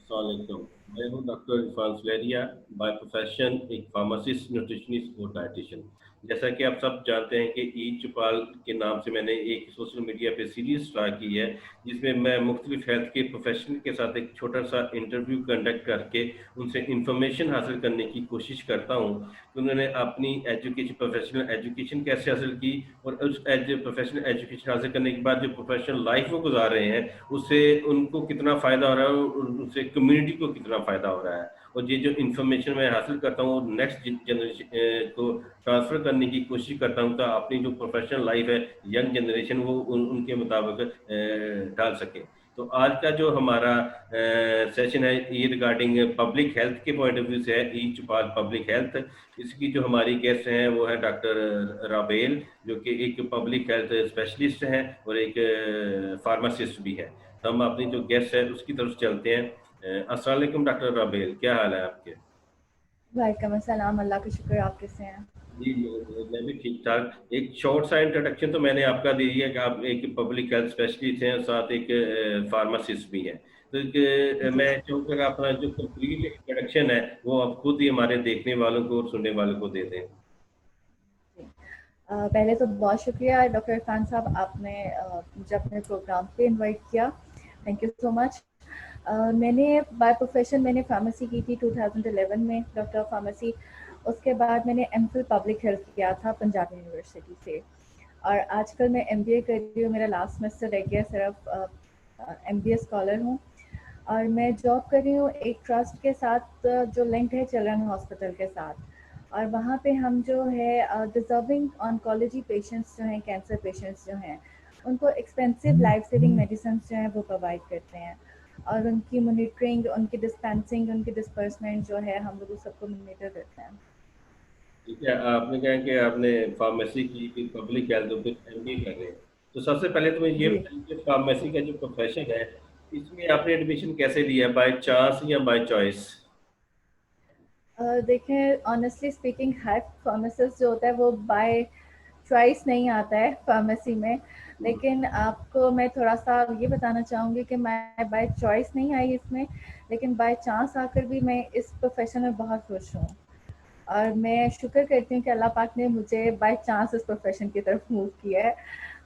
अस्सलामुअलैकुम। मैं हूँ डॉक्टर इरफान सुलेरिया, बाय प्रोफेशन एक फार्मासिस्ट, न्यूट्रिशनिस्ट और डाइटिशियन। जैसा कि आप सब जानते हैं कि ईद चुपाल के नाम से मैंने एक सोशल मीडिया पे सीरीज स्टार्ट की है, जिसमें मैं मुख्तलिफ हेल्थ के प्रोफेशनल के साथ एक छोटा सा इंटरव्यू कंडक्ट करके उनसे इंफॉर्मेशन हासिल करने की कोशिश करता हूँ कि उन्होंने अपनी एजुकेशन, प्रोफेशनल एजुकेशन कैसे हासिल की, और उस प्रोफेशनल एजुकेशन हासिल करने के बाद जो प्रोफेशनल लाइफ वो गुजार रहे हैं, उससे उनको कितना फ़ायदा हो रहा है और उससे कम्युनिटी को कितना फ़ायदा हो रहा है। और ये जो इन्फॉर्मेशन मैं हासिल करता हूँ वो नेक्स्ट जनरेशन को ट्रांसफ़र करने की कोशिश करता हूँ, ताकि अपनी जो प्रोफेशनल लाइफ है, यंग जनरेशन वो उनके मुताबिक ढाल सके। तो आज का जो हमारा सेशन है ये रिगार्डिंग पब्लिक हेल्थ के पॉइंट ऑफ व्यू से है, ई चुपाल पब्लिक हेल्थ। इसकी जो हमारी गेस्ट हैं वो है डॉक्टर राबेल, जो कि एक पब्लिक हेल्थ स्पेशलिस्ट हैं और एक फार्मासिस्ट भी है। तो हम अपनी जो गेस्ट है उसकी तरफ चलते हैं। अस्सलाम वालेकुम डॉक्टर राबेल, क्या हाल है आपके? वालेकुम अस्सलाम। अल्लाह का शुक्र। आप कैसे हैं? जी, मैं भी ठीक ठाक। एक शॉर्ट सा इंट्रोडक्शन तो मैंने आपका दे दिया कि आप एक पब्लिक हेल्थ स्पेशलिस्ट हैं और साथ एक फार्मासिस्ट भी हैं। तो जी मैं जी चाहूँगा अपना जो कंप्लीट इंट्रोडक्शन है वो आप खुद ही हमारे देखने वालों को और सुनने वालों को दे दें। जी। पहले तो बहुत शुक्रिया डॉक्टर इरफान साहब, आपने मुझे अपने प्रोग्राम पे इनवाइट किया। Thank you so much. मैंने बाय प्रोफेशन मैंने फार्मेसी की थी 2011 में, डॉक्टर ऑफ फार्मेसी। उसके बाद मैंने एमफिल पब्लिक हेल्थ किया था पंजाब यूनिवर्सिटी से, और आजकल मैं एमबीए कर रही हूँ। मेरा लास्ट सेमेस्टर रह गया, सिर्फ एमबीए स्कॉलर हूँ। और मैं जॉब कर रही हूँ एक ट्रस्ट के साथ जो लिंक है चिल्ड्रन हॉस्पिटल के साथ। और वहाँ पे हम जो है डिजर्विंग ऑन्कोलॉजी पेशेंट्स जो हैं, कैंसर पेशेंट्स जो हैं, उनको एक्सपेंसिव लाइफ सेविंग मेडिसिन जो हैं वो प्रोवाइड करते हैं। और उनकी मॉनिटरिंग, उनकी डिस्पेंसिंग, उनकी डिस्पर्समेंट जो है हम लोग उस सबको मॉनिटर करते हैं। ठीक है, आपने कहा कि आपने फार्मेसी की, फिर पब्लिक हेल्थ और फिर एमबीए कर रहे हैं। तो सबसे पहले तो मुझे ये जी। बताइए कि फार्मेसी का जो प्रोफेशन है, इसमें आपने एडमिशन कैसे लिया, बाय चांस या बाय चॉइस? देखें, ऑनेस्टली स्पीकिंग, हर फार्मासिस्ट जो होता है वो बाय चॉइस नहीं आता है फार्मेसी में। लेकिन आपको मैं थोड़ा सा ये बताना चाहूँगी कि मैं बाय चॉइस नहीं आई इसमें, लेकिन बाय चांस आकर भी मैं इस प्रोफेशन में बहुत खुश हूँ। और मैं शुक्र करती हूँ कि अल्लाह पाक ने मुझे बाय चांस इस प्रोफेशन की तरफ मूव किया है।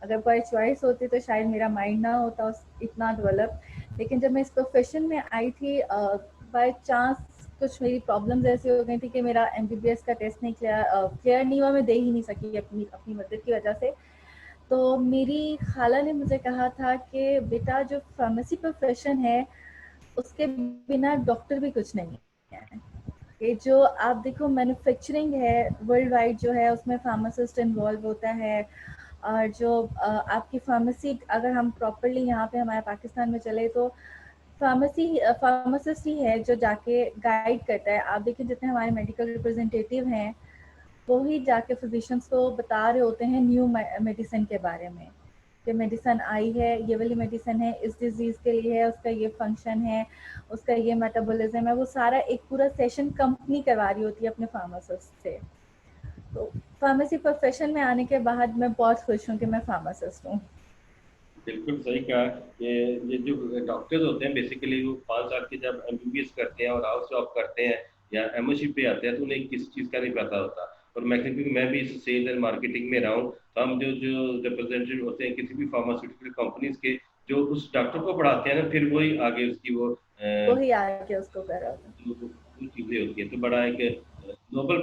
अगर बाय चॉइस होती तो शायद मेरा माइंड ना होता इतना डेवलप। लेकिन जब मैं इस प्रोफेशन में आई थी, बाय चांस कुछ मेरी प्रॉब्लम्स ऐसी हो गई थी कि मेरा एमबीबीएस का टेस्ट नहीं क्लियर नहीं हुआ। मैं दे ही नहीं सकी अपनी अपनी मदद की वजह से। तो मेरी खाला ने मुझे कहा था कि बेटा, जो फार्मेसी प्रोफेशन है उसके बिना डॉक्टर भी कुछ नहीं है। ये जो आप देखो मैन्युफैक्चरिंग है वर्ल्ड वाइड जो है, उसमें फार्मासिस्ट इन्वॉल्व होता है। और जो आपकी फार्मेसी, अगर हम प्रॉपरली यहाँ पे हमारे पाकिस्तान में चले तो फार्मेसी फार्मासिस्ट ही है जो जाके गाइड करता है। आप देखिए, जितने हमारे मेडिकल रिप्रेजेंटेटिव हैं वो ही जाके फिजिशियंस को बता रहे होते हैं न्यू मेडिसिन के बारे में, कि मेडिसिन आई है, ये वाली मेडिसिन है, इस डिजीज़ के लिए है, उसका ये फंक्शन है, उसका ये मेटाबॉलिज्म है। वो सारा एक पूरा सेशन कंपनी करवा रही होती है अपने फार्मासिस्ट से। तो फार्मेसी प्रोफेशन में आने के बाद मैं बहुत खुश हूँ कि मैं फार्मासिस्ट हूँ। बिल्कुल सही कहा कि ये जो डॉक्टर्स होते हैं बेसिकली वो 5 साल के जब एमबीबीएस करते हैं और हाउस जॉब करते हैं या एमओसी पे आते हैं, तो उन्हें किसी चीज़ का नहीं पता होता। और मैक्सिमम मैं भी इस सेल्स एंड मार्केटिंग में रहा हूँ, तो हम जो जो रिप्रेजेंटेटिव होते हैं किसी भी फार्मास्यूटिकल कंपनीज के, जो उस डॉक्टर को पढ़ाते हैं ना, फिर वही आगे उसकी वो वही आके उसको कर रहा था। जो चीज़ें होती हैं। तो बड़ा एक नोबल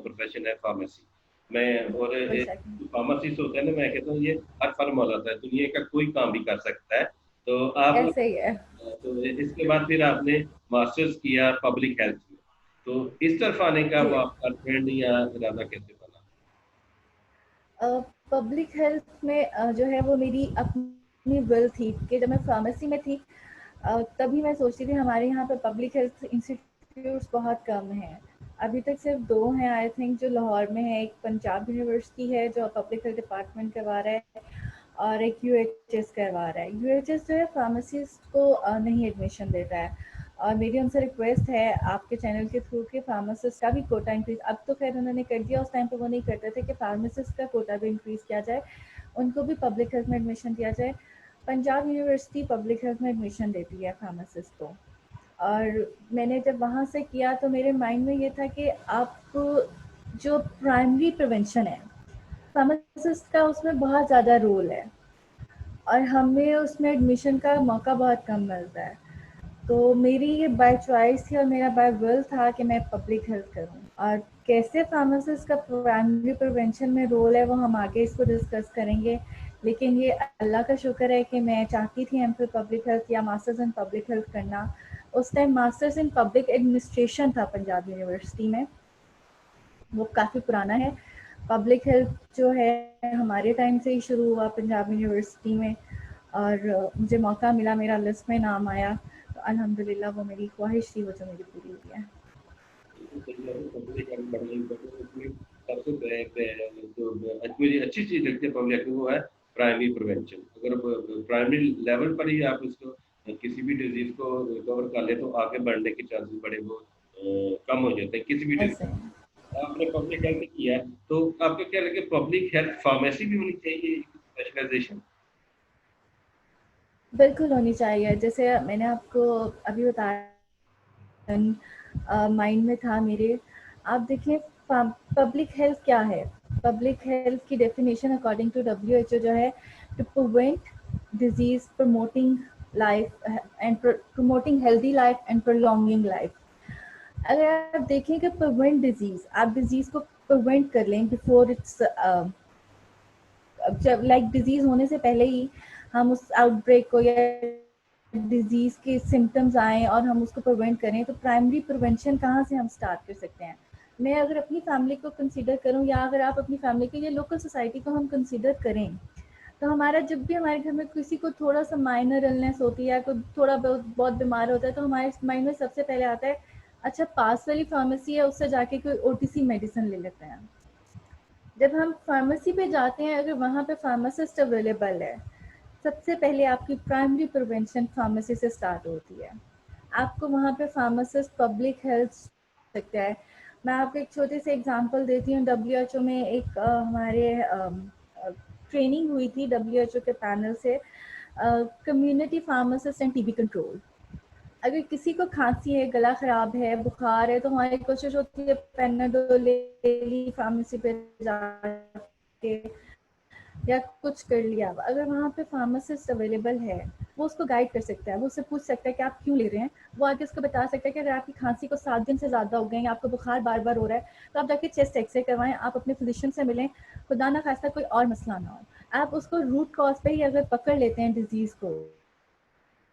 प्रोफेशन है फार्मेसी। मैं और बेशक। जो फार्मासिस्ट होता है ना, मैं कहता हूँ ये हर फर्म हो जाता है, दुनिया का कोई काम भी कर सकता है। तो आप ऐसे ही है। तो इसके बाद फिर आपने मास्टर्स किया पब्लिक हेल्थ में, तो इस तरफ आने का जी। वो आपका ट्रेंड या इरादा कैसे बना? पब्लिक हेल्थ में जो है वो मेरी अपनी विल थी कि जब मैं फार्मेसी में थी तभी मैं सोचती थी हमारे यहाँ पे पब्लिक हेल्थ इंस्टीट्यूट्स बहुत कम हैं। अभी तक सिर्फ दो हैं आई थिंक, जो लाहौर में है। एक पंजाब यूनिवर्सिटी है जो पब्लिक हेल्थ डिपार्टमेंट करवा रहा है, और एक यूएचएस करवा रहा है। यूएचएस जो है फार्मासिस्ट को नहीं एडमिशन देता है। और मेरी उनसे रिक्वेस्ट है आपके चैनल के थ्रू कि फार्मासिस्ट का भी कोटा इंक्रीज, अब तो खैर उन्होंने कर दिया, उस टाइम पे वो नहीं करते थे, कि फार्मासिस्ट का कोटा भी इंक्रीज किया जाए, उनको भी पब्लिक हेल्थ में एडमिशन दिया जाए। पंजाब यूनिवर्सिटी पब्लिक हेल्थ में एडमिशन देती है फार्मासिस्ट को। और मैंने जब वहाँ से किया तो मेरे माइंड में ये था कि आप जो प्राइमरी प्रिवेंशन है, फार्मासिस्ट का उसमें बहुत ज़्यादा रोल है और हमें उसमें एडमिशन का मौका बहुत कम मिलता है। तो मेरी ये बाय चॉइस थी और मेरा बाय विल था कि मैं पब्लिक हेल्थ करूँ। और कैसे फार्मासिस्ट का प्राइमरी प्रिवेंशन में रोल है वो हम आगे इसको डिस्कस करेंगे, लेकिन ये अल्लाह का शुक्र है कि मैं चाहती थी एमफिल पब्लिक हेल्थ या मास्टर्स इन पब्लिक हेल्थ करना। उस time masters in public administration था पंजाब यूनिवर्सिटी में, वो काफ़ी पुराना है। पब्लिक हेल्थ जो है हमारे टाइम से ही शुरू हुआ पंजाब यूनिवर्सिटी में और मुझे मौका मिला, मेरा लिस्ट में नाम आया, तो अल्हम्दुलिल्लाह वो मेरी ख्वाहिश थी वो जो मेरी पूरी हुई है। सबसे अच्छी चीज लगती है पब्लिक वो है प्राइमरी प्रिवेंशन। अगर प्राइमरी लेवल पर ही आप इसको किसी भी डिजीज को रिकवर कर ले तो आगे बढ़ने के चांसेस बड़े वो कम हो जाते हैं किसी भी डिजीज। ऐसे आपने पब्लिक हेल्थ किया तो आपको क्या लगे पब्लिक हेल्थ फार्मेसी भी होनी चाहिए स्पेशलाइजेशन? बिल्कुल होनी चाहिए। जैसे मैंने आपको अभी बताया माइंड में था मेरे। आप देखिए पब्लिक हेल्थ क्या है? पब्लिक हेल्थ की डेफिनेशन अकॉर्डिंग टू WHO जो है to prevent disease, promoting life and promoting healthy life and prolonging life. अगर आप देखें कि प्रिवेंट डिजीज, आप डिजीज को प्रिवेंट कर लें बिफोर इट्स, जब लाइक डिजीज होने से पहले ही हम उस आउटब्रेक को या डिजीज के सिम्टम्स आए और हम उसको प्रिवेंट करें, तो प्राइमरी प्रिवेंशन कहाँ से हम स्टार्ट कर सकते हैं? मैं अगर अपनी फैमिली को कंसीडर करूं या अगर आप अपनी फैमिली के या लोकल सोसाइटी को हम कंसीडर करें, तो हमारा जब भी हमारे घर में किसी को थोड़ा सा माइनर इलनेस होती है, कोई थोड़ा बहुत बीमार होता है, तो हमारे माइंड में सबसे पहले आता है अच्छा पास वाली फार्मेसी है उससे जाके कोई OTC मेडिसिन ले लेते हैं। जब हम फार्मेसी पे जाते हैं, अगर वहाँ पे फार्मासिस्ट अवेलेबल है, सबसे पहले आपकी प्राइमरी प्रिवेंशन फार्मेसी से स्टार्ट होती है। आपको वहाँ पे फार्मासिस्ट पब्लिक हेल्थ सकता है। मैं आपको एक छोटे से एग्जांपल देती हूँ। WHO में एक हमारे ट्रेनिंग हुई थी WHO के पैनल से, community pharmacist and TB control. अगर किसी को खांसी है, गला खराब है, बुखार है, तो हमारी कोशिश होती है पेनाडोल ले ली फार्मेसी पे जाके या कुछ कर लिया। अगर वहाँ पे फार्मासिस्ट अवेलेबल है, वो उसको गाइड कर सकता है, वो उससे पूछ सकता है कि आप क्यों ले रहे हैं। वो आगे उसको बता सकता है कि अगर आपकी खांसी को 7 दिन से ज़्यादा हो गए या आपको बुखार बार बार हो रहा है, तो आप जाके चेस्ट एक्सरे करवाएं, आप अपने फिजिशियन से मिलें, खुदा ना खास्ता कोई और मसला ना हो। आप उसको रूट कॉज पे ही अगर पकड़ लेते हैं डिजीज़ को,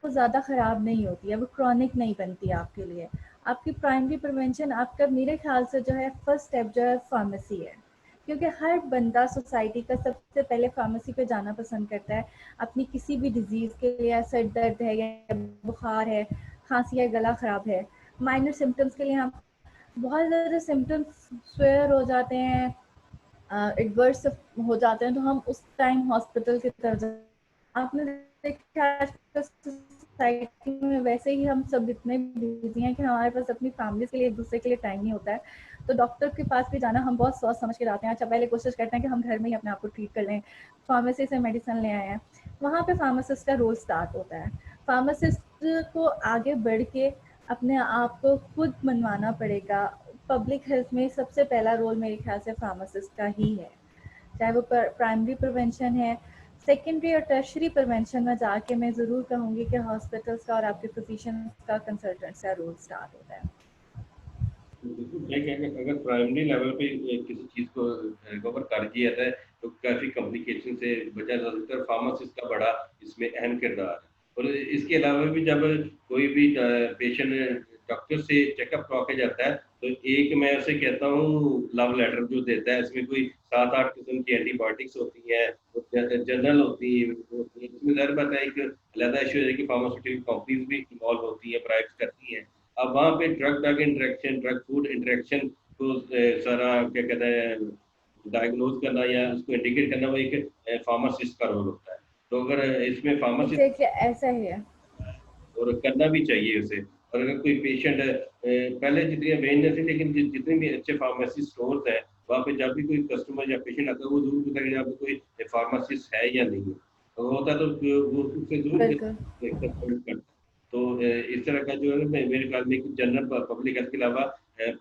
वो ज़्यादा ख़राब नहीं होती है, वो क्रॉनिक नहीं बनती आपके लिए। आपकी प्राइमरी प्रिवेंशन आपका मेरे ख्याल से जो है फर्स्ट स्टेप जो है फार्मेसी है, क्योंकि हर बंदा सोसाइटी का सबसे पहले फार्मेसी पे जाना पसंद करता है अपनी किसी भी डिजीज़ के लिए। या सर दर्द है या बुखार है, खांसी है, गला ख़राब है, माइनर सिम्टम्स के लिए हम बहुत ज़्यादा सिम्टम्स स्वेयर हो जाते हैं, एडवर्स हो जाते हैं, तो हम उस टाइम हॉस्पिटल की तरफ। आपने देखा आजकल सोसाइटी में वैसे ही हम सब इतने बिजी हैं कि हमारे पास अपनी फैमिली के लिए एक दूसरे के लिए टाइम नहीं होता है, तो डॉक्टर के पास भी जाना हम बहुत सोच समझ के जाते हैं। अच्छा पहले कोशिश करते हैं कि हम घर में ही अपने आप को ट्रीट कर लें, फार्मेसी से मेडिसिन ले आए हैं, वहाँ पे फार्मासिस्ट का रोल स्टार्ट होता है। फार्मासिस्ट को आगे बढ़ के अपने आप को खुद मनवाना पड़ेगा। पब्लिक हेल्थ में सबसे पहला रोल मेरे ख्याल से फार्मासिस्ट का ही है, चाहे वो प्राइमरी प्रिवेंशन है, सेकेंडरी और टर्शरी प्रिवेंशन में जाके मैं ज़रूर कहूँगी कि हॉस्पिटल्स का और आपके फिजिशियन का, कंसल्टेंट्स का रोल स्टार्ट होता है। अगर प्राइमरी लेवल पे किसी चीज को रिकवर कर दिया जाता है तो काफी कॉम्प्लिकेशन से बचा जा सकता है। फार्मासिस्ट का बड़ा इसमें अहम किरदार है। और इसके अलावा भी जब कोई भी पेशेंट डॉक्टर से चेकअप करवा के जाता है तो एक मैं उसे कहता हूँ लव लेटर जो देता है, इसमें कोई 7-8 किस्म की एंटीबायोटिक्स होती हैं, जनरल होती है। इसमें ज़ाहिर बात है एक अलग इशू है कि फार्मास्यूटिकल कंपनीज भी इन्वॉल्व होती है, प्राइवेट करती हैं। अब वहाँ पे drug drug interaction, drug food interaction को सारा क्या कहते हैं डायग्नोज करना या उसको इंडिकेट करना, वो एक फार्मासिस्ट का रोल होता है। तो अगर इसमें फार्मासिस्ट एग्जैक्टली ऐसा ही है। और करना भी चाहिए उसे। और अगर कोई पेशेंट पहले जितनी अवेयरनेस है, लेकिन जितने भी अच्छे फार्मेसी स्टोर्स हैं वहाँ पे जब भी कोई कस्टमर या पेशेंट आता है वो जरूर पूछता है कि यहाँ पे कोई फार्मासिस्ट है या नहीं है। तो होता है तो वो उससे जरूर बिल्कुल कंसल्ट करता है। तो इस तरह का जो है ना, मेरे ख्याल में जनरल पब्लिक हेल्थ के अलावा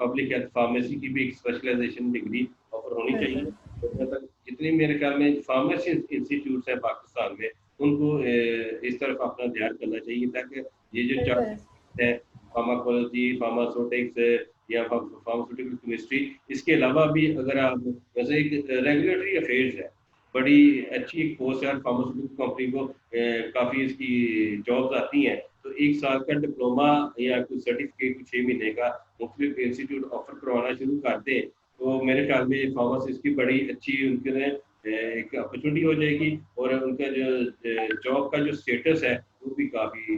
पब्लिक हेल्थ फार्मेसी की भी एक स्पेशलाइजेशन डिग्री ऑफर होनी चाहिए। बिल्कुल तो जितनी मेरे ख्याल में फार्मेसी इंस्टीट्यूट है पाकिस्तान में, उनको इस तरफ अपना ध्यान करना चाहिए, ताकि ये जो चार बिल्कुल है, फार्माकोलॉजी, फार्मास्यूटिक्स या फार्मास्यूटिकल केमिस्ट्री, इसके अलावा भी अगर आप वैसे एक रेगुलेटरी अफेयर्स है, बड़ी अच्छी एक पोस्ट है, फार्मास्यूटिकल कंपनी को काफ़ी इसकी जॉब्स आती हैं। तो 1 साल का डिप्लोमा या कुछ सर्टिफिकेट 6 महीने का मुख्तलिफ इंस्टीट्यूट ऑफर करवाना शुरू कर दें, तो मेरे ख्याल में फार्मासिस्ट की बड़ी अच्छी उनके लिए एक अपॉर्चुनिटी हो जाएगी, और उनका जो जॉब का जो स्टेटस है वो भी काफ़ी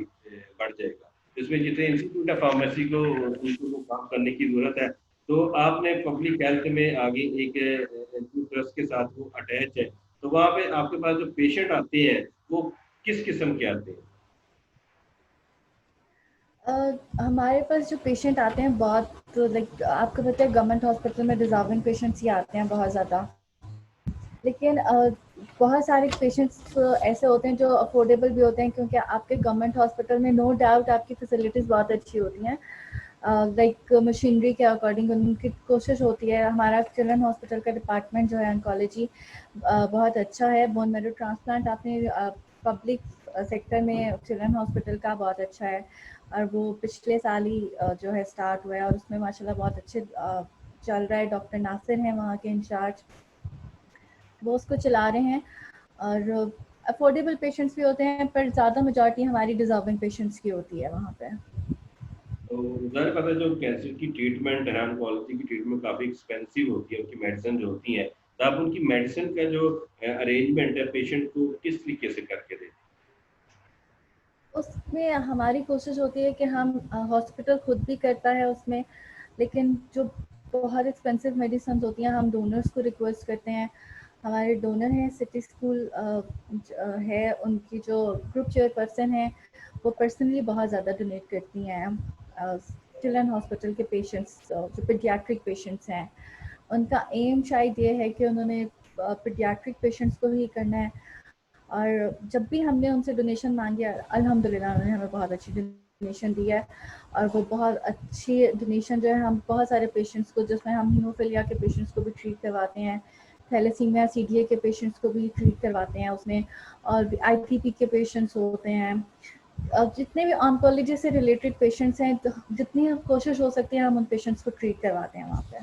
बढ़ जाएगा। इसमें जितने इंस्टीट्यूट है फार्मेसी को, उनको वो काम करने की ज़रूरत है। तो आपने पब्लिक हेल्थ में आगे एक इंस्टीट्यूट ट्रस्ट के साथ वो अटैच है, तो वहाँ पे आपके पास जो पेशेंट आते हैं वो किस किस्म के आते हैं? हमारे पास जो पेशेंट आते हैं बहुत, तो लाइक आपको पता है गवर्नमेंट हॉस्पिटल में डिजर्विंग पेशेंट्स ही आते हैं बहुत ज़्यादा, लेकिन बहुत सारे पेशेंट्स ऐसे होते हैं जो अफोर्डेबल भी होते हैं, क्योंकि आपके गवर्नमेंट हॉस्पिटल में नो डाउट आपकी फैसिलिटीज़ बहुत अच्छी होती हैं, लाइक मशीनरी के अकॉर्डिंग उनकी कोशिश होती है। हमारा चिल्ड्रन हॉस्पिटल का डिपार्टमेंट जो है ऑन्कोलॉजी बहुत अच्छा है। बोन मैरो ट्रांसप्लांट आपने पब्लिक सेक्टर में चिल्ड्रन हॉस्पिटल का बहुत अच्छा है, और वो पिछले साल ही जो है स्टार्ट हुआ है, और उसमें माशाल्लाह बहुत अच्छे चल रहा है। डॉक्टर नासिर हैं वहाँ के इंचार्ज, वो उसको चला रहे हैं, और अफोर्डेबल पेशेंट्स भी होते हैं, पर ज़्यादा मेजॉरिटी हमारी डिजर्विंग पेशेंट्स की होती है वहाँ पे। तो ज़ाहिर बात है, जो कैंसर की ट्रीटमेंट है, ऑन्कोलॉजी की ट्रीटमेंट काफ़ी एक्सपेंसिव होती है, उनकी मेडिसिन जो होती हैं, तो आप उनकी मेडिसिन का जो अरेंजमेंट है पेशेंट को किस तरीके से करके देते हैं? उसमें हमारी कोशिश होती है कि हम हॉस्पिटल खुद भी करता है उसमें, लेकिन जो बहुत एक्सपेंसिव मेडिसिन होती हैं हम डोनर्स को रिक्वेस्ट करते हैं। हमारे डोनर हैं सिटी स्कूल है, उनकी जो ग्रुप चेयरपर्सन है वो पर्सनली बहुत ज़्यादा डोनेट करती हैं चिल्ड्रन हॉस्पिटल के पेशेंट्स, जो पीडियाट्रिक पेशेंट्स हैं। उनका एम शायद ये है कि उन्होंने पीडियाट्रिक पेशेंट्स को ही करना है, और जब भी हमने उनसे डोनेशन मांगी अल्हम्दुलिल्लाह उन्होंने हमें बहुत अच्छी डोनेशन दी है, और वो बहुत अच्छी डोनेशन जो है हम बहुत सारे पेशेंट्स को, जिसमें हम हीमोफीलिया के पेशेंट्स को भी ट्रीट करवाते हैं, थैलेसीमिया सीडीए के पेशेंट्स को भी ट्रीट करवाते हैं उसमें, और आईटीपी के पेशेंट्स होते हैं, जितने भी ऑन्कोलॉजी से रिलेटेड पेशेंट्स हैं, तो जितनी कोशिश हो सकती है हम उन पेशेंट्स को ट्रीट करवाते हैं वहाँ पे।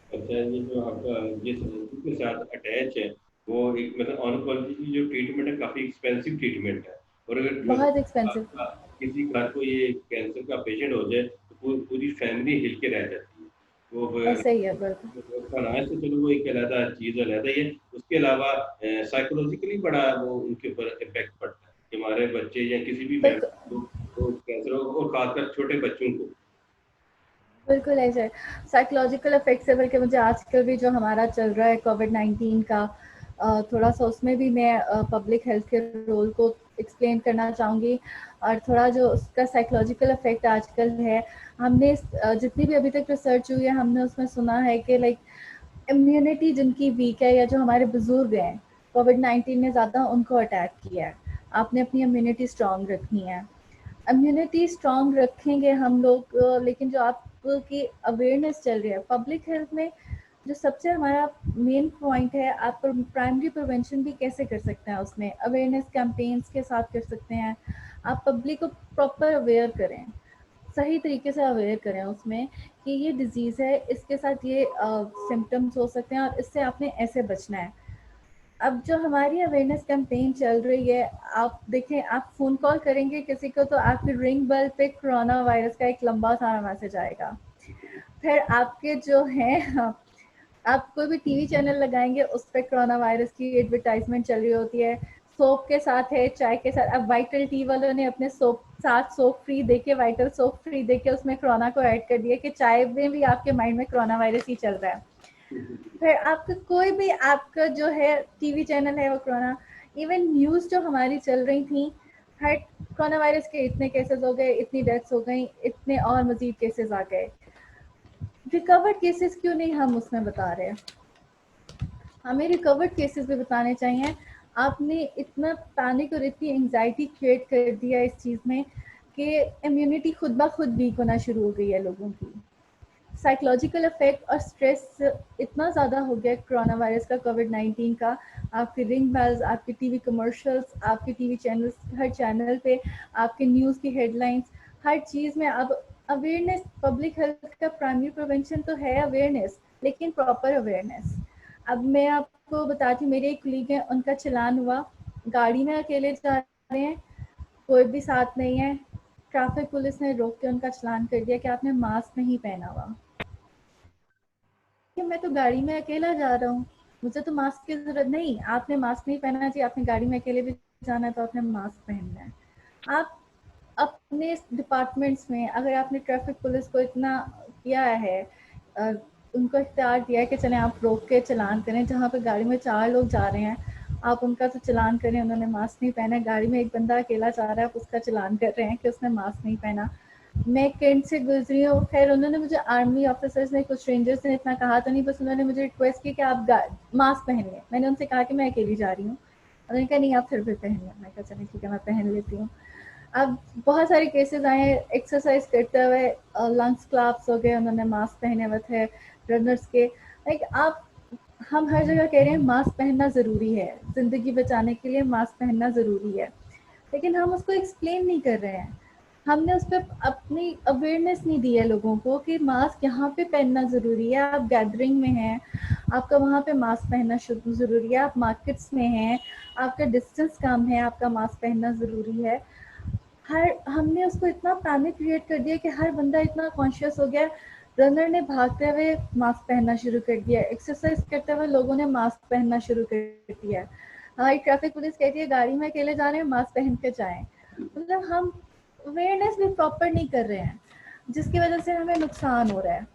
अच्छा, ये जो आपका जिस इंस्टीट्यूट के साथ अटैच है, वो एक मतलब ऑन्कोलॉजी की जो ट्रीटमेंट है काफ़ी एक्सपेंसिव ट्रीटमेंट है, और अगर बहुत एक्सपेंसिव। आपका किसी घर को ये कैंसर का पेशेंट हो जाए, तो पूरी फैमिली हिल के रह जाती है। वो ऐसा ही है बिल्कुल। उसका इलाज तो चलो वो एक अलग चीज़ अलग ही है, उसके अलावा साइकोलॉजिकली बड़ा वो उनके ऊपर इफेक्ट पड़ता है कि हमारे बच्चे या किसी भी बिल्कुल फैमिली को तो कैंसर हो, और खासकर छोटे बच्चों को। बिल्कुल ऐसा है। साइकोलॉजिकल इफेक्ट्स है, बल्कि मुझे आजकल भी जो हमारा चल रहा है कोविड-19 का, थोड़ा सा उसमें भी मैं पब्लिक हेल्थ के रोल को एक्सप्लेन करना चाहूँगी, और थोड़ा जो उसका साइकोलॉजिकल इफेक्ट आजकल है। हमने जितनी भी अभी तक रिसर्च हुई है, हमने उसमें सुना है कि लाइक इम्यूनिटी जिनकी वीक है, या जो हमारे बुजुर्ग हैं, कोविड-19 ने ज़्यादा उनको अटैक किया है। आपने अपनी इम्यूनिटी स्ट्रॉन्ग रखनी है। इम्यूनिटी स्ट्रॉन्ग रखेंगे हम लोग, लेकिन जो आपकी अवेयरनेस चल रही है पब्लिक हेल्थ में, जो सबसे हमारा मेन पॉइंट है, आप प्राइमरी प्रिवेंशन भी कैसे कर सकते हैं, उसमें अवेयरनेस कैंपेन्स के साथ कर सकते हैं। आप पब्लिक को प्रॉपर अवेयर करें, सही तरीके से अवेयर करें उसमें कि ये डिजीज़ है, इसके साथ ये सिम्टम्स हो सकते हैं, और इससे आपने ऐसे बचना है। अब जो हमारी अवेयरनेस कैंपेन चल रही है, आप देखें, आप फ़ोन कॉल करेंगे किसी को तो आपके रिंग बेल पे कोरोना वायरस का एक लंबा सारा मैसेज आएगा। फिर आपके जो हैं, आप कोई भी टीवी चैनल लगाएंगे उस पर कोरोना वायरस की एडवर्टाइजमेंट चल रही होती है, सोप के साथ है, चाय के साथ। अब वाइटल टी वालों ने अपने सोप साथ सोप फ्री देके, वाइटल सोप फ्री देके उसमें कोरोना को ऐड कर दिया कि चाय में भी आपके माइंड में कोरोना वायरस ही चल रहा है। फिर आपका कोई भी आपका जो है टीवी चैनल है वो कोरोना, इवन न्यूज़ जो हमारी चल रही थी, हर कोरोना वायरस के इतने केसेस हो गए, इतनी डेथ्स हो गई, इतने और मजीद केसेस आ गए। रिकवर्ड केसेस क्यों नहीं हम उसमें बता रहे हैं? हमें रिकवर्ड केसेस भी बताने चाहिए। आपने इतना पैनिक और इतनी एंजाइटी क्रिएट कर दिया इस चीज़ में कि इम्यूनिटी खुद ब खुद वीक होना शुरू हो गई है लोगों की। साइकोलॉजिकल इफेक्ट और स्ट्रेस इतना ज़्यादा हो गया कोरोना वायरस का, कोविड-19 का। आपके रिंग बेल्स, आपके टीवी कमर्शियल्स, आपके टीवी चैनल्स, हर चैनल पे आपके न्यूज़ की हेडलाइंस, हर चीज़ में अब अवेयरनेस। पब्लिक हेल्थ का प्राइमरी प्रिवेंशन तो है अवेयरनेस, लेकिन प्रॉपर अवेयरनेस। अब मैं आपको बताती हूँ, मेरे एक कलीग हैं, उनका चालान हुआ, गाड़ी में अकेले जा रहे हैं, कोई भी साथ नहीं है, ट्रैफिक पुलिस ने रोक के उनका चालान कर दिया कि आपने मास्क नहीं पहना हुआ। कि मैं तो गाड़ी में अकेला जा रहा हूँ, मुझे तो मास्क की जरूरत नहीं। आपने मास्क नहीं पहनना चाहिए, आपने गाड़ी में अकेले भी जाना है तो आपने मास्क पहनना है। आप अपने डिपार्टमेंट्स में अगर आपने ट्रैफिक पुलिस को इतना किया है, उनको इख्तियार दिया है कि चलें आप रोक के चालान करें, जहाँ पे गाड़ी में 4 लोग जा रहे हैं आप उनका तो चालान करें, उन्होंने मास्क नहीं पहना। गाड़ी में एक बंदा अकेला जा रहा है, आप उसका चालान कर रहे हैं कि उसने मास्क नहीं पहना। मैं कैंट से गुजरी हूँ, खैर उन्होंने मुझे, आर्मी ऑफिसर्स ने, कुछ रेंजर्स ने इतना कहा तो नहीं, बस उन्होंने मुझे रिक्वेस्ट की कि आप मास्क पहन लें। मैंने उनसे कहा कि मैं अकेली जा रही हूँ, उन्होंने कहा नहीं आप फिर भी पहन लें। मैं कहा चलें ठीक है, मैं पहन लेती हूँ। अब बहुत सारे केसेस आए हैं एक्सरसाइज करते हुए लंग्स क्लैप्स हो गए, उन्होंने मास्क पहने हुए थे रनर्स के। लाइक आप, हम हर जगह कह रहे हैं मास्क पहनना ज़रूरी है, ज़िंदगी बचाने के लिए मास्क पहनना ज़रूरी है, लेकिन हम उसको एक्सप्लेन नहीं कर रहे हैं। हमने उस पर अपनी अवेयरनेस नहीं दी है लोगों को कि मास्क यहाँ पे पहनना ज़रूरी है। आप गैदरिंग में हैं, आपका वहाँ पे मास्क पहनना ज़रूरी है। आप मार्केट्स में हैं, आपका डिस्टेंस कम है, आपका मास्क पहनना ज़रूरी है। हमने उसको इतना पैनिक क्रिएट कर दिया कि हर बंदा इतना कॉन्शियस हो गया। रनर ने भागते हुए मास्क पहनना शुरू कर दिया, एक्सरसाइज करते हुए लोगों ने मास्क पहनना शुरू कर दिया। हमारी ट्रैफिक पुलिस कहती है गाड़ी में अकेले जा रहे हैं मास्क पहन के जाएं। मतलब हम अवेयरनेस भी प्रॉपर नहीं कर रहे हैं, जिसकी वजह से हमें नुकसान हो रहा है।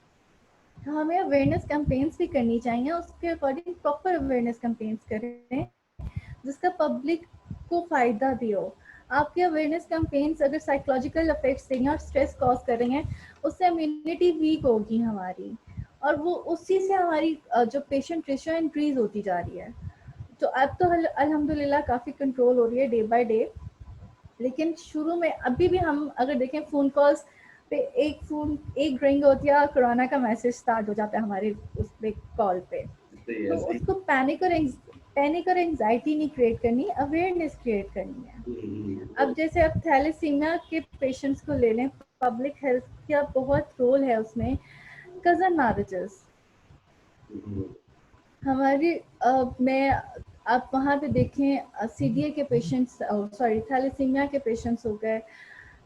हमें अवेयरनेस कैंपेन्स भी करनी चाहिए, उसके अकॉर्डिंग प्रॉपर अवेयरनेस कैंपेन्स करें जिसका पब्लिक को फ़ायदा भी हो। आपके अवेयरनेस कैंपेन्स अगर साइकोलॉजिकल इफेक्ट्स देंगे और स्ट्रेस कॉज कर रहे हैं, उससे इम्यूनिटी वीक होगी हमारी, और वो उसी से हमारी जो पेशेंट रेशियो इंक्रीज होती जा रही है। तो अब तो अल्हम्दुलिल्लाह काफ़ी कंट्रोल हो रही है डे बाय डे, लेकिन शुरू में अभी भी हम अगर देखें फ़ोन कॉल्स पे, एक रिंग होती है, कोरोना का मैसेज स्टार्ट हो जाता है हमारे उस पे कॉल पे। तो उसको पैनिक और एंजाइटी नहीं क्रिएट करनी, अवेयरनेस क्रिएट करनी है। अब जैसे अब थैलेसीमिया के पेशेंट्स को ले लें, पब्लिक हेल्थ का बहुत रोल है उसमें। कज़न मैरिजेस हमारी, मैं, आप वहाँ पे देखें सीडीए के पेशेंट्स, सॉरी थैलेसीमिया के पेशेंट्स हो गए,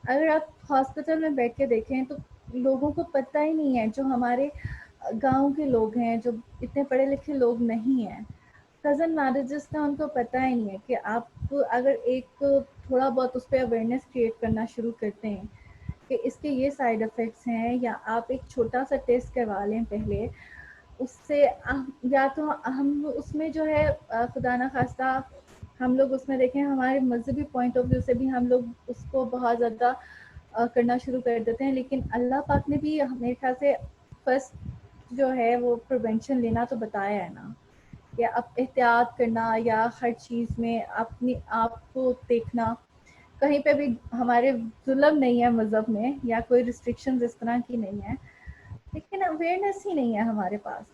अगर आप हॉस्पिटल में बैठ के देखें तो लोगों को पता ही नहीं है, जो हमारे गांव के लोग हैं, जो इतने पढ़े लिखे लोग नहीं हैं, कज़न मैरिजेस का उनको पता ही नहीं है कि आप अगर एक थोड़ा बहुत उस पर अवेयरनेस क्रिएट करना शुरू करते हैं कि इसके ये साइड इफ़ेक्ट्स हैं, या आप एक छोटा सा टेस्ट करवा लें पहले, उससे या तो हम उसमें जो है खुदा ना खास्ता हम लोग उसमें देखें, हमारे मजहबी पॉइंट ऑफ व्यू से भी हम लोग उसको बहुत ज़्यादा करना शुरू कर देते हैं, लेकिन अल्लाह पाक ने भी मेरे ख्याल से फर्स्ट जो है वो प्रिवेंशन लेना तो बताया है ना, या अब एहतियात करना, या हर चीज़ में अपनी आप को देखना। कहीं पे भी हमारे जुल्म नहीं है मज़हब में, या कोई रिस्ट्रिक्शंस इस तरह की नहीं है, लेकिन अवेयरनेस ही नहीं है हमारे पास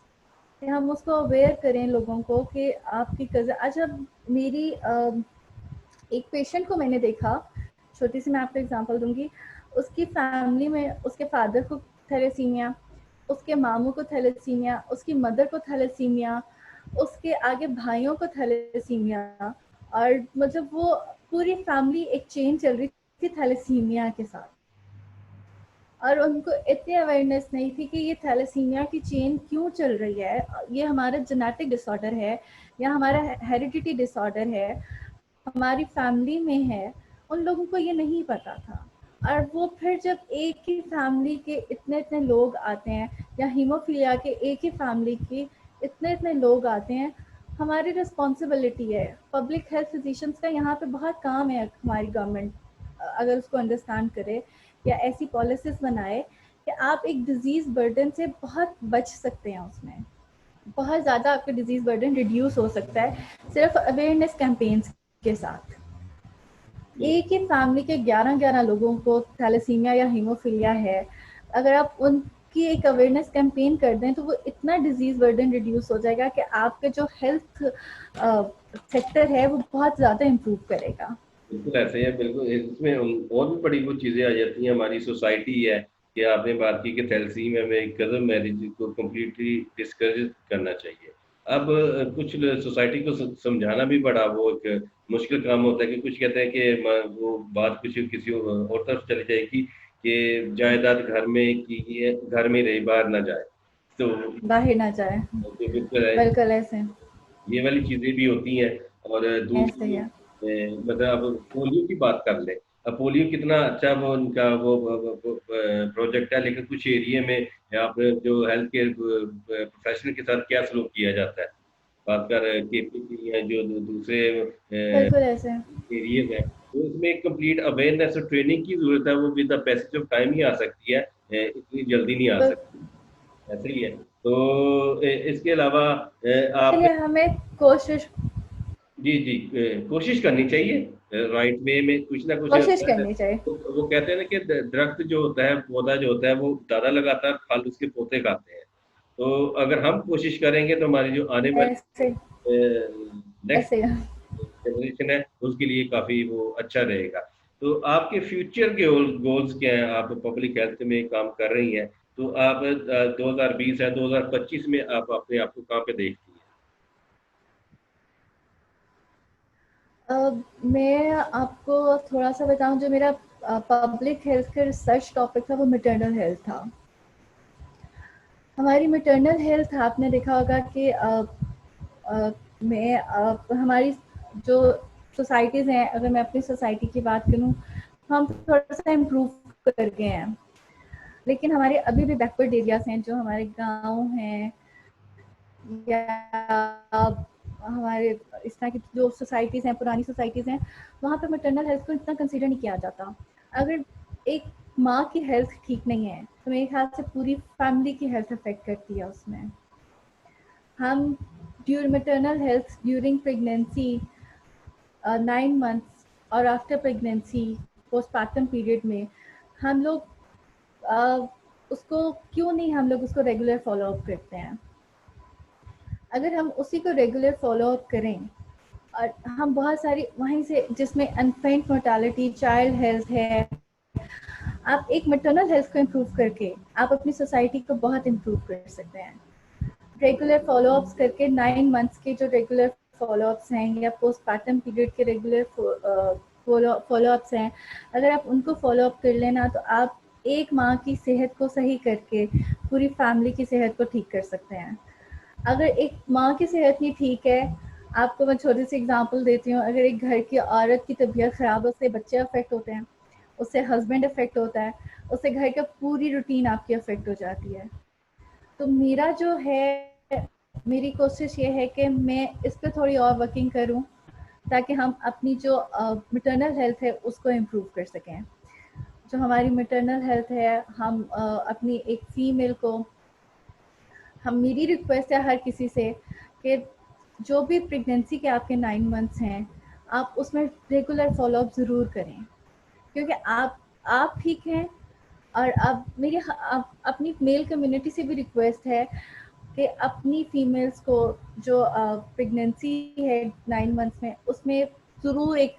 कि हम उसको अवेयर करें लोगों को कि आपकी कज़न। अच्छा, मेरी एक पेशेंट को मैंने देखा, छोटी सी मैं आपको एग्जांपल दूंगी। उसकी फैमिली में उसके फादर को थैलेसीमिया, उसके मामू को थैलेसीमिया, उसकी मदर को थैलेसीमिया, उसके आगे भाइयों को थैलेसीमिया, और मतलब वो पूरी फैमिली एक चेन चल रही थी थैलेसीमिया के साथ, और उनको इतनी अवेयरनेस नहीं थी कि ये थैलेसीमिया की चेन क्यों चल रही है, ये हमारा जेनेटिक डिसऑर्डर है या हमारा हेरिडिटी डिसऑर्डर है, हमारी फैमिली में है। उन लोगों को ये नहीं पता था। और वो फिर जब एक ही फैमिली के इतने इतने लोग आते हैं, या हीमोफीलिया के एक ही फैमिली के इतने इतने लोग आते हैं, हमारी रिस्पॉन्सिबिलिटी है। पब्लिक हेल्थ फिजिशियंस का यहाँ पे बहुत काम है। हमारी गवर्नमेंट अगर उसको अंडरस्टैंड करे या ऐसी पॉलिसीज बनाए कि आप एक डिजीज़ बर्डन से बहुत बच सकते हैं, उसमें बहुत ज़्यादा आपका डिजीज़ बर्डन रिड्यूस हो सकता है सिर्फ अवेयरनेस कैंपेन्स के साथ। एक ही फैमिली के 11-11 लोगों को थैलेसीमिया या हीमोफीलिया है। अगर आप उनकी एक अवेयरनेस कैंपेन कर दें तो वो इतना डिजीज बर्डन रिड्यूस हो जाएगा कि आपके जो हेल्थ सेक्टर है वो बहुत ज़्यादा इम्प्रूव करेगा। बिल्कुल ऐसे ही है, बिल्कुल इसमें और भी बड़ी वो चीज़ें आ जाती हैं। हमारी सोसाइटी है कि आपने बात की कि थैलेसीमिया में कज़न मैरिज को कम्प्लीटली डिस्करेज करना चाहिए। अब कुछ सोसाइटी को समझाना भी बड़ा वो एक मुश्किल काम होता है कि कुछ कहते हैं कि वो बात कुछ किसी और तरफ चली जाएगी कि जायदाद घर में की है, घर में रही, बाहर ना जाए। तो बाहर ना जाए। बिल्कुल है, बिल्कुल ऐसे ये वाली चीज़ें भी होती हैं। और ऐसे ही दूसरी है। मतलब अब पोलियो की बात कर लें। अब पोलियो कितना अच्छा वो उनका वो प्रोजेक्ट है, लेकिन कुछ एरिया में यहाँ पे जो हेल्थ केयर प्रोफेशनल के साथ क्या सलूक किया जाता है। खासकर केपीसी या जो दूसरे बिल्कुल ऐसे है। एरियाज हैं, तो इसमें एक कंप्लीट अवेयरनेस और ट्रेनिंग की ज़रूरत है। वो with the passage of time ही आ सकती है, इतनी जल्दी नहीं आ बिल- सकती। ऐसे ही है। तो इसके अलावा आप इसलिए हमें कोशिश जी, जी। कोशिश करनी चाहिए राइट वे में कुछ ना कुछ कोशिश होता है। करनी चाहिए। वो कहते हैं ना कि दरख्त जो होता है, पौधा जो होता है, वो दादा लगाता है, फल उसके पोते खाते हैं। तो अगर हम कोशिश करेंगे तो हमारी जो आने वाली ऐसे नेक्स्ट ऐसे जनरेशन है उसके लिए काफ़ी वो अच्छा रहेगा। तो आपके फ्यूचर के गोल्स क्या हैं? आप पब्लिक हेल्थ में काम कर रही हैं, तो आप 2020 है, 2025 में आप अपने आप को कहाँ पे देखती हैं? मैं आपको थोड़ा सा बताऊं, जो मेरा पब्लिक हेल्थ का रिसर्च टॉपिक था वो मैटरनल हेल्थ था। हमारी मैटरनल हेल्थ आपने देखा होगा कि हमारी जो सोसाइटीज़ हैं, अगर मैं अपनी सोसाइटी की बात करूं, हम थोड़ा सा इम्प्रूव कर गए हैं, लेकिन हमारे अभी भी बैकवर्ड एरियाज हैं, जो हमारे गांव हैं या हमारे इस तरह की जो सोसाइटीज़ हैं, पुरानी सोसाइटीज़ हैं, वहाँ पे मैटरनल हेल्थ को इतना कंसीडर नहीं किया जाता। अगर एक माँ की हेल्थ ठीक नहीं है तो मेरे ख्याल से पूरी फैमिली की हेल्थ अफेक्ट करती है उसमें। हम during maternal health during pregnancy, 9 months और आफ्टर प्रेगनेंसी, पोस्टपार्टम पीरियड में हम लोग अ, उसको क्यों नहीं हम लोग उसको रेगुलर फॉलो अप करते हैं। अगर हम उसी को रेगुलर फॉलो अप करें और हम बहुत सारी वहीं से, जिसमें अनफेंट मोर्टालिटी, चाइल्ड हेल्थ है, आप एक मैटरनल हेल्थ को इम्प्रूव करके आप अपनी सोसाइटी को बहुत इम्प्रूव कर सकते हैं। रेगुलर फॉलोअप्स करके 9 मंथ्स के जो रेगुलर फॉलोअप्स हैं या पोस्टपार्टम पीरियड के रेगुलर फॉलोअप्स हैं, अगर आप उनको फॉलोअप कर लेना तो आप एक माँ की सेहत को सही करके पूरी फैमिली की सेहत को ठीक कर सकते हैं। अगर एक माँ की सेहत नहीं ठीक है, आपको मैं छोटी सी एग्जांपल देती हूँ, अगर एक घर की औरत की तबीयत ख़राब है, उससे बच्चे अफेक्ट होते हैं, उससे हस्बैंड अफेक्ट होता है, उससे घर का पूरी रूटीन आपकी अफेक्ट हो जाती है। तो मेरा जो है, मेरी कोशिश ये है कि मैं इस पे थोड़ी और वर्किंग करूं ताकि हम अपनी जो मैटरनल हेल्थ है उसको इम्प्रूव कर सकें। जो हमारी मैटरनल हेल्थ है, हम अपनी एक फीमेल को, हम मेरी रिक्वेस्ट है हर किसी से कि जो भी प्रेगनेंसी के आपके 9 मंथ्स हैं, आप उसमें रेगुलर फॉलोअप ज़रूर करें, क्योंकि आप ठीक हैं। और अब मेरी अपनी मेल कम्युनिटी से भी रिक्वेस्ट है कि अपनी फीमेल्स को जो प्रेगनेंसी है 9 मंथ्स में, उसमें ज़रूर एक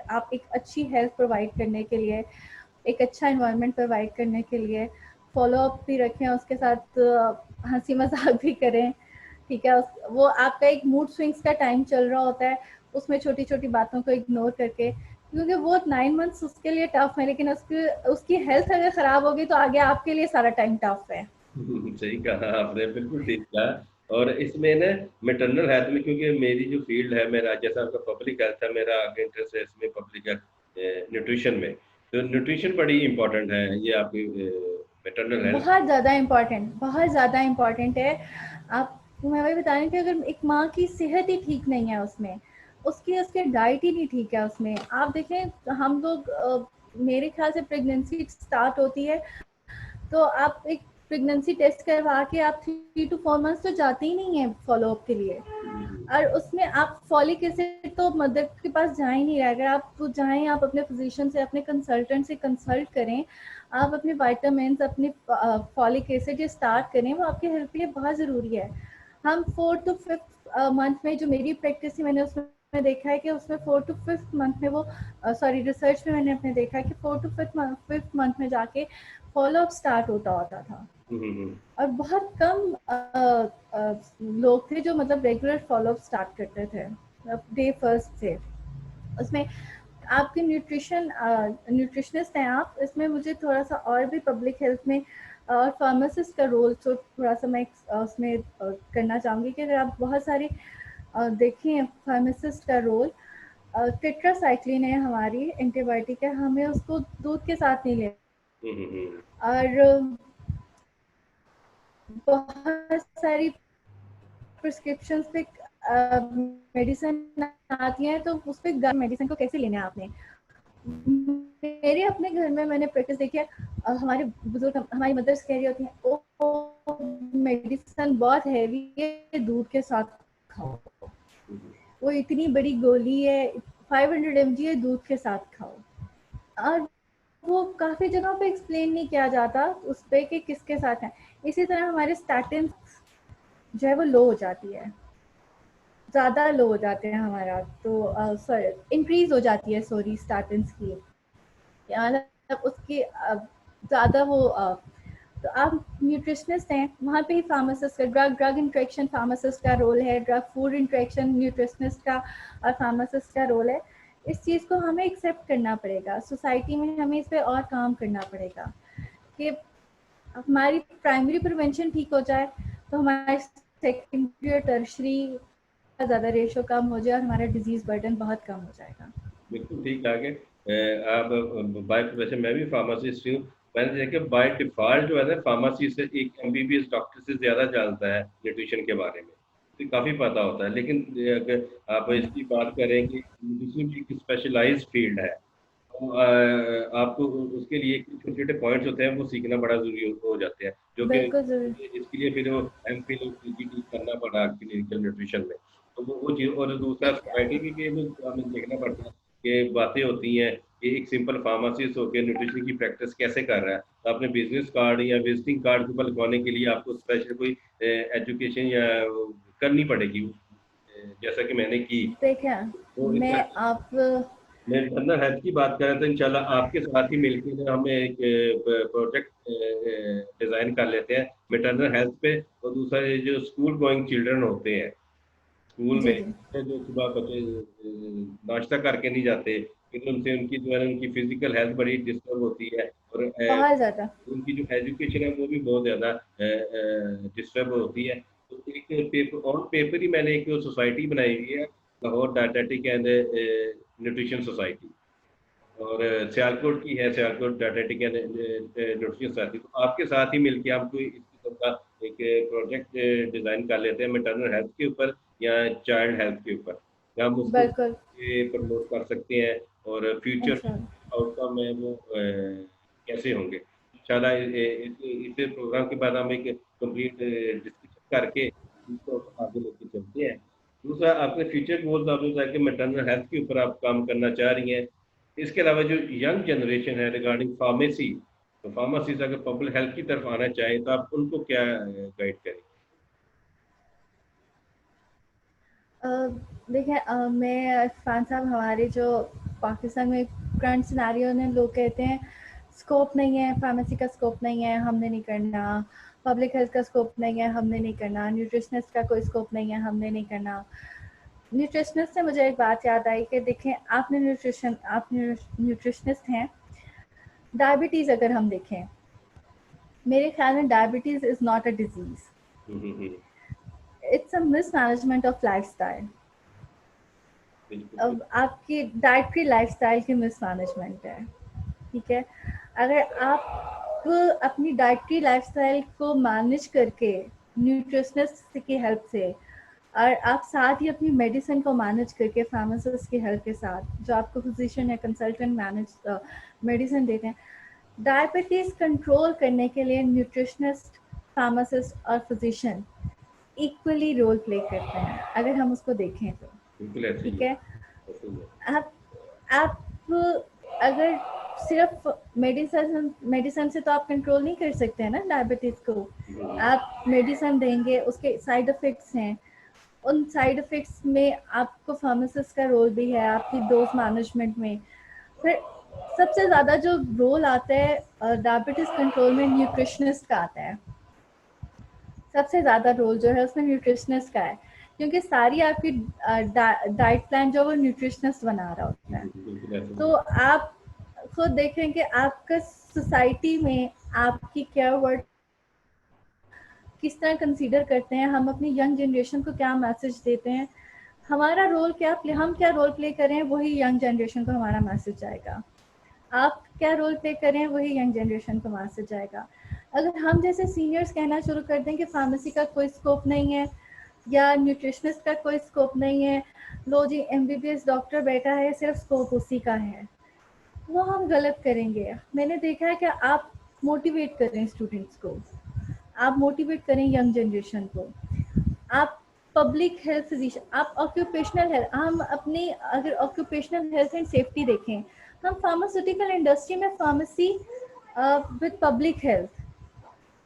अच्छी हेल्थ प्रोवाइड करने के लिए, एक अच्छा इन्वायरमेंट प्रोवाइड करने के लिए फॉलो अप भी रखें, उसके साथ हंसी मजाक भी करें। ठीक है, वो आपका एक मूड स्विंग्स का टाइम चल रहा होता है, उसमें छोटी छोटी बातों को इग्नोर करके, क्योंकि वो 9 मंथ्स उसके लिए टफ है, लेकिन उसकी हेल्थ अगर ख़राब होगी तो आगे आपके लिए सारा टाइम टफ है। सही कहा आपने, बिल्कुल ठीक कहा। और इसमें ना मैटरनल हेल्थ में, क्योंकि मेरी जो फील्ड है, मेरा जैसा आपका पब्लिक हेल्थ है, मेरा आगे इंटरेस्ट है इसमें पब्लिक हेल्थ न्यूट्रिशन में। तो न्यूट्रिशन बड़ी इंपॉर्टेंट है, ये आपकी मैटरनल हेल्थ। बहुत ज़्यादा इम्पॉर्टेंट है। आप, मैं वही बता रही हूँ कि अगर एक माँ की सेहत ही ठीक नहीं है, उसमें उसकी उसके डाइट ही नहीं ठीक है, उसमें आप देखें हम लोग मेरे ख्याल से प्रेगनेंसी स्टार्ट होती है तो आप एक प्रेगनेंसी टेस्ट करवा के आप 3 to 4 मंथ्स तो जाते ही नहीं है फॉलोअप के लिए, और उसमें आप फॉलिक एसिड तो मदर के पास जा ही नहीं रहा। अगर आप जाएं, आप अपने फिजिशियन से, अपने कंसल्टेंट से कंसल्ट करें, आप अपने विटामिन्स, अपने फॉलिक एसिड ये स्टार्ट करें, वो आपके हेल्थ के लिए बहुत ज़रूरी है। हम 4 to 5 मंथ में, जो मेरी प्रैक्टिस थी, मैंने उसमें देखा है कि उसमें 4 to 5 मंथ में वो रिसर्च में मैंने अपने देखा है कि 4 to 5 मंथ में जाके फॉलोअप स्टार्ट होता था। और बहुत कम लोग थे जो मतलब रेगुलर फॉलोअप स्टार्ट करते थे डे फर्स्ट से। उसमें आपके न्यूट्रिशनिस्ट हैं आप, इसमें मुझे थोड़ा सा और भी पब्लिक हेल्थ में और फार्मासिस्ट का रोल तो थोड़ा सा मैं उसमें करना चाहूँगी कि अगर आप बहुत सारे देखें फार्मासिस्ट का रोल, टेट्रासाइक्लिन है हमारी एंटीबायोटिक है, हमें उसको दूध के साथ नहीं लेना। और बहुत सारी प्रिस्क्रिप्शंस पे मेडिसिन आती हैं, तो उस पर मेडिसिन को कैसे लेना है आपने। मेरे अपने घर में मैंने प्रैक्टिस देखी है, हमारे बुजुर्ग, हमारी मदर्स कह रही होती हैं, ओ मेडिसिन बहुत हैवी है, दूध के साथ खाओ, वो इतनी बड़ी गोली है, 500 mg है, दूध के साथ खाओ। और वो काफ़ी जगहों पे एक्सप्लेन नहीं किया जाता उस पर कि किसके साथ है। इसी तरह हमारे स्टैटिन जो है वो लो हो जाती है, ज़्यादा लो हो जाते हैं हमारा, तो सॉरी इंक्रीज हो जाती है, सॉरी स्टैटिन्स की, मतलब उसकी ज़्यादा वो तो आप न्यूट्रिशनिस्ट हैं, वहाँ पे ही फार्मासिस्ट का, ड्रग इंट्रैक्शन फार्मासिस्ट का रोल है, ड्रग फूड इंट्रैक्शन न्यूट्रिशनिस्ट का और फार्मासिस्ट का रोल है। इस चीज़ को हमें एक्सेप्ट करना पड़ेगा, सोसाइटी में हमें इस पर और काम करना पड़ेगा कि हमारी प्राइमरी प्रिवेंशन ठीक हो जाए, तो हमारी सेकेंडरी और टर्शरी का ज़्यादा रेशो कम हो जाए और हमारा डिजीज़ बर्डन बहुत कम हो जाएगा। बिल्कुल ठीक आगे। आप बाय प्रोफेशन, मैं भी फार्मासिस्ट हूँ। मैंने देखा बाय डिफॉल्ट जो है ना, फार्मेसी से एक एमबीबीएस डॉक्टर से ज़्यादा जानता है न्यूट्रिशन के बारे में, तो काफ़ी पता होता है। लेकिन अगर आप इसकी बात करें कि न्यूट्रिशन भी एक स्पेशलाइज्ड फील्ड है, तो आपको उसके लिए छोटे छोटे पॉइंट्स होते हैं, वो सीखना बड़ा ज़रूरी हो जाते हैं, जो कि इसके लिए फिर वो एमफिल पीजीडी करना पड़ा क्लिनिकल न्यूट्रिशन में। तो वो चीज़, और दूसरा सोसाइटी की भी हमें देखना पड़ता है कि बातें होती हैं कि एक सिंपल फार्मासिस्ट होकर न्यूट्रिशन की प्रैक्टिस कैसे कर रहा है। तो अपने बिजनेस कार्ड या विजिटिंग कार्ड के ऊपर लगवाने के लिए आपको स्पेशल कोई एजुकेशन या करनी पड़ेगी, जैसा कि मैंने की। देखिए, तो मैं आप मैटरनल हेल्थ की बात करें तो इंशाल्लाह आपके साथ ही मिलकर हम एक प्रोजेक्ट डिजाइन कर लेते हैं मैटरनल हेल्थ पे। और दूसरा, ये जो स्कूल गोइंग चिल्ड्रन होते हैं, स्कूल जी में जी जो सुबह बच्चे नाश्ता करके नहीं जाते, फिर उनसे उनकी जो है उनकी फिजिकल हेल्थ बड़ी डिस्टर्ब होती है, और बहुत ज़्यादा। उनकी जो एजुकेशन है वो भी बहुत ज़्यादा डिस्टर्ब होती है। तो एक पेपर ऑन पेपर ही मैंने एक सोसाइटी बनाई हुई है, लाहौर डायटेटिक एंड न्यूट्रिशन सोसाइटी, और सियालकोट की है, सियालकोट डायटेटिक एंड न्यूट्रिशन सोसाइटी। तो आपके साथ ही मिलके हम कोई इस किस्म का एक प्रोजेक्ट डिजाइन कर लेते हैं मैटरनल हेल्थ के ऊपर या चाइल्ड हेल्थ के ऊपर, हम उसको बिल्कुल। प्रमोट कर सकते हैं, और फ्यूचर इंशाल्लाह। आउटकम है वो कैसे होंगे। इंशाल्लाह इस प्रोग्राम के बाद हम एक कंप्लीट डिस्कशन करके इसको आगे लेके चलते हैं। दूसरा, आपके फ्यूचर गोल्स, आपने बताया कि मैटरनल हेल्थ के ऊपर आप काम करना चाह रही हैं। इसके अलावा जो यंग जनरेशन है रिगार्डिंग फार्मेसी, तो फार्मेसी से अगर पब्लिक हेल्थ की तरफ आना चाहे तो आप उनको क्या गाइड करेंगे? देखिए, मैं इरफान साहब, हमारे जो पाकिस्तान में करंट सिनेरियो में लोग कहते हैं स्कोप नहीं है, फार्मेसी का स्कोप नहीं है, हमने नहीं करना, पब्लिक हेल्थ का स्कोप नहीं है, हमने नहीं करना, न्यूट्रिशनिस्ट का कोई स्कोप नहीं है, हमने नहीं करना। न्यूट्रिशनिस्ट से मुझे एक बात याद आई कि देखें, आप न्यूट्रिशनिस्ट हैं, डायबिटीज़ अगर हम देखें, मेरे ख्याल में diabetes is not a disease, it's a mismanagement of lifestyle. अब आपकी डाइटरी लाइफस्टाइल की मिसमैनेजमेंट है, ठीक है। अगर आप अपनी डाइटरी लाइफस्टाइल को मैनेज करके न्यूट्रिशनिस्ट की हेल्प से, और आप साथ ही अपनी मेडिसिन को मैनेज करके फार्मासिस्ट की हेल्प के साथ, जो आपको फिजिशियन या कंसल्टेंट मैनेज मेडिसिन देते हैं, डायबिटीज़ कंट्रोल करने के लिए न्यूट्रिशनिस्ट फार्मासिस्ट और फिजिशियन इक्वली रोल प्ले करते हैं, अगर हम उसको देखें तो। बिल्कुल ऐसे ही ठीक है, है, ऐसे ही है। आप अगर सिर्फ मेडिसिन मेडिसिन से तो आप कंट्रोल नहीं कर सकते हैं ना डायबिटीज को। जी, आप मेडिसिन देंगे, उसके साइड इफेक्ट्स हैं, उन साइड इफेक्ट्स में आपको फार्मासिस्ट का रोल भी है, आपकी डोज मैनेजमेंट में। फिर सबसे ज़्यादा जो रोल आता है डायबिटीज कंट्रोल में, न्यूट्रिशनिस्ट का आता है। सबसे ज़्यादा रोल जो है उसमें न्यूट्रिशनिस्ट का है, क्योंकि सारी आपकी डाइट प्लान जो वो न्यूट्रिशनिस्ट बना रहा होता है। बिल्कुल ऐसे ही तो है। आप खुद देखें कि आपका सोसाइटी में आपकी केयर वर्ड किस तरह कंसीडर करते हैं, हम अपनी यंग जनरेशन को क्या मैसेज देते हैं, हमारा रोल क्या प्ले, हम क्या रोल प्ले करें वही यंग जनरेशन को हमारा मैसेज जाएगा। आप क्या रोल प्ले करें वही यंग जनरेशन को मैसेज जाएगा। अगर हम जैसे सीनियर्स कहना शुरू कर दें कि फार्मेसी का कोई स्कोप नहीं है या न्यूट्रिशनिस्ट का कोई स्कोप नहीं है, लो जी एमबीबीएस डॉक्टर बैठा है सिर्फ स्कोप उसी का है, वो हम गलत करेंगे। मैंने देखा है कि आप मोटिवेट करें स्टूडेंट्स को, आप मोटिवेट करें यंग जनरेशन को, आप पब्लिक हेल्थ फिजिशियन, आप ऑक्यूपेशनल हेल्थ, हम अपनी अगर ऑक्यूपेशनल हेल्थ एंड सेफ्टी देखें, हम फार्मास्यूटिकल इंडस्ट्री में pharmacy with public health,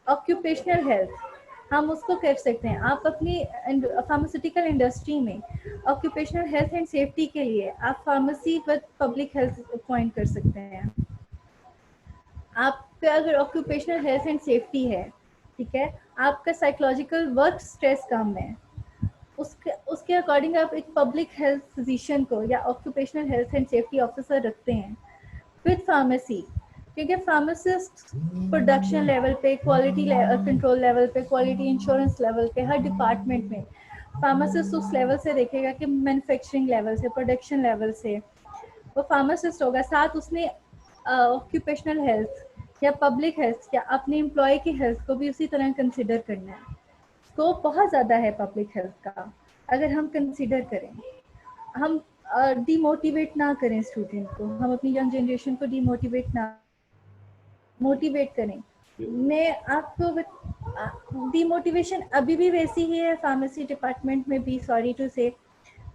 occupational health हम उसको कर सकते हैं। आप अपनी फार्मास्यूटिकल इंडस्ट्री में ऑक्यूपेशनल हेल्थ एंड सेफ्टी के लिए आप pharmacy with public health appoint कर सकते हैं। आपका अगर ऑक्यूपेशनल हेल्थ एंड सेफ्टी है, ठीक है, आपका साइकोलॉजिकल वर्क स्ट्रेस कम है, उसके उसके अकॉर्डिंग आप एक पब्लिक हेल्थ फिजिशियन को या occupational health and safety officer रखते हैं विद फार्मेसी, क्योंकि फार्मासिस्ट प्रोडक्शन लेवल पे, क्वालिटी कंट्रोल लेवल पे, क्वालिटी इंश्योरेंस लेवल पे, हर डिपार्टमेंट में फार्मासिस्ट उस लेवल से देखेगा कि मैन्युफैक्चरिंग लेवल से, प्रोडक्शन लेवल से वो फार्मासिस्ट होगा। साथ उसने ऑक्यूपेशनल हेल्थ या पब्लिक हेल्थ या अपने एम्प्लॉय की हेल्थ को भी उसी तरह कंसिडर करना है। स्कोप बहुत ज़्यादा है पब्लिक हेल्थ का, अगर हम कंसिडर करें। हम डीमोटिवेट ना करें स्टूडेंट को, हम अपनी यंग जनरेशन को डीमोटिवेट ना, मोटिवेट करें। मैं आपको डीमोटिवेशन अभी भी वैसी ही है फार्मेसी डिपार्टमेंट में भी, सॉरी टू से,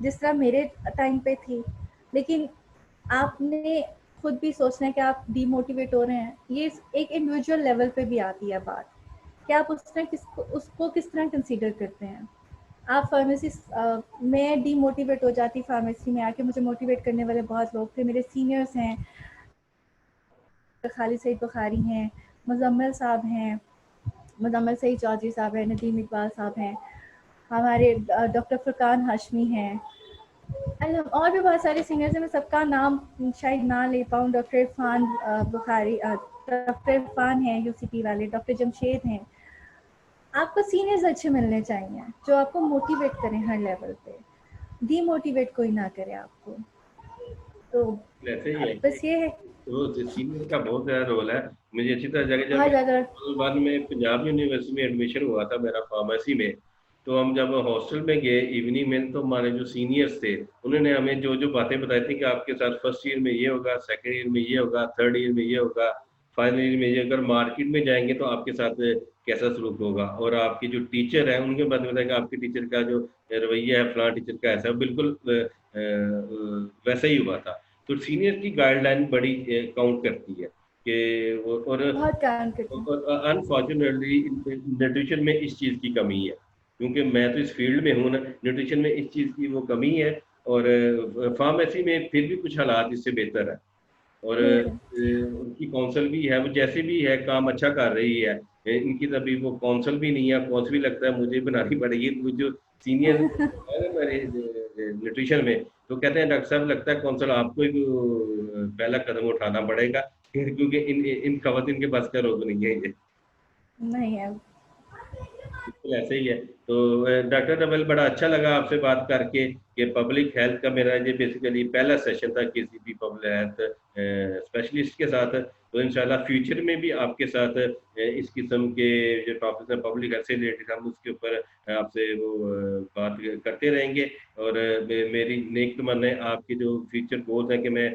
जिस तरह मेरे टाइम पे थी। लेकिन आपने खुद भी सोचना है कि आप डीमोटिवेट हो रहे हैं, ये एक इंडिविजुअल लेवल पे भी आती है बात कि आप उसको किस तरह कंसीडर करते हैं। आप फार्मेसी, मैं डीमोटिवेट हो जाती फार्मेसी में आके, मुझे मोटिवेट करने वाले बहुत लोग थे, मेरे सीनियर्स हैं, खालिद सईद बुखारी हैं, मुजम्मिल साहब हैं, मुजम्मिल सईद चौधरी साहब हैं, नदीम इकबाल साहब हैं, हमारे डॉक्टर फुरकान हाशमी हैं, और भी बहुत सारे सीनियर्स हैं, मैं सबका नाम शायद ना ले पाऊँ। डॉक्टर इरफान बुखारी, डॉक्टर इरफान हैं यूसीपी वाले, डॉक्टर जमशेद हैं। आपको सीनियर्स अच्छे मिलने चाहिए जो आपको मोटिवेट करें हर लेवल पे, डीमोटिवेट कोई ना करे आपको। तो ऐसे ही है कि बस ये है, तो सीनियर का बहुत ज़्यादा रोल है। मुझे अच्छी तरह जगह जब बहुत ज़्यादा। मैं वन में पंजाब यूनिवर्सिटी में एडमिशन हुआ था मेरा फार्मेसी में, तो हम जब हॉस्टल में गए इवनिंग में, तो हमारे जो सीनियर्स थे उन्होंने हमें जो जो बातें बताई थी कि आपके साथ फर्स्ट ईयर में ये होगा, सेकंड ईयर में ये होगा, थर्ड ईयर में ये होगा, फाइनल ईयर में ये, अगर मार्केट में जाएंगे तो आपके साथ कैसा सलूक होगा, और आपके जो टीचर है उनके बारे में बताया कि आपके टीचर का जो रवैया है फलां टीचर का ऐसा, बिल्कुल वैसा ही हुआ था। तो सीनियर की गाइडलाइन बड़ी काउंट करती है कि और बहुत काम करते हैं। अनफॉर्चुनेटली न्यूट्रिशन में इस चीज़ की कमी है, क्योंकि मैं तो इस फील्ड में हूँ ना, न्यूट्रिशन में इस चीज़ की वो कमी है। और फार्मेसी में फिर भी कुछ हालात इससे बेहतर है, और बिल्कुल। उनकी कौंसल भी है, वो जैसे भी है काम अच्छा कर रही है। इनकी तो अभी वो कौंसल भी नहीं है, कौंसल भी लगता है मुझे बनानी पड़ेगी। तो जो सीनियर है ना मेरे न्यूट्रिशन में, तो कहते हैं डॉक्टर साहब लगता है कौंसल आपको ही पहला कदम उठाना पड़ेगा, क्योंकि इन इन खवातीन के बस का रोग नहीं है ये। नहीं है। बिल्कुल ऐसे ही है। तो डॉक्टर रबल, बड़ा अच्छा लगा आपसे बात करके कि पब्लिक हेल्थ का मेरा ये बेसिकली पहला सेशन था किसी भी पब्लिक हेल्थ स्पेशलिस्ट के साथ। तो इंशाल्लाह फ्यूचर में भी आपके साथ इस किस्म के जो टॉपिक है पब्लिक हेल्थ से रिलेटेड, हम उसके ऊपर आपसे वो बात करते रहेंगे। और मेरी नेक तमन्ना है, आपके जो फ्यूचर गोल्स हैं कि मैं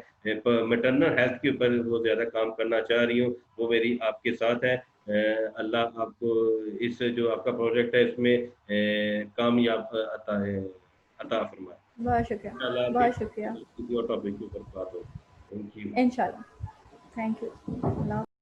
मैटरनल हेल्थ के ऊपर वो ज़्यादा काम करना चाह रही हूँ, वो मेरी आपके साथ है। अल्लाह आपको इस जो आपका प्रोजेक्ट है इसमें कामयाब अता फरमाए। बहुत शुक्रिया, इंशाल्लाह फिर बहुत शुक्रिया। किसी और टॉपिक के ऊपर बात हो। Thank you. इंशाल्लाह। Thank you. अल्लाह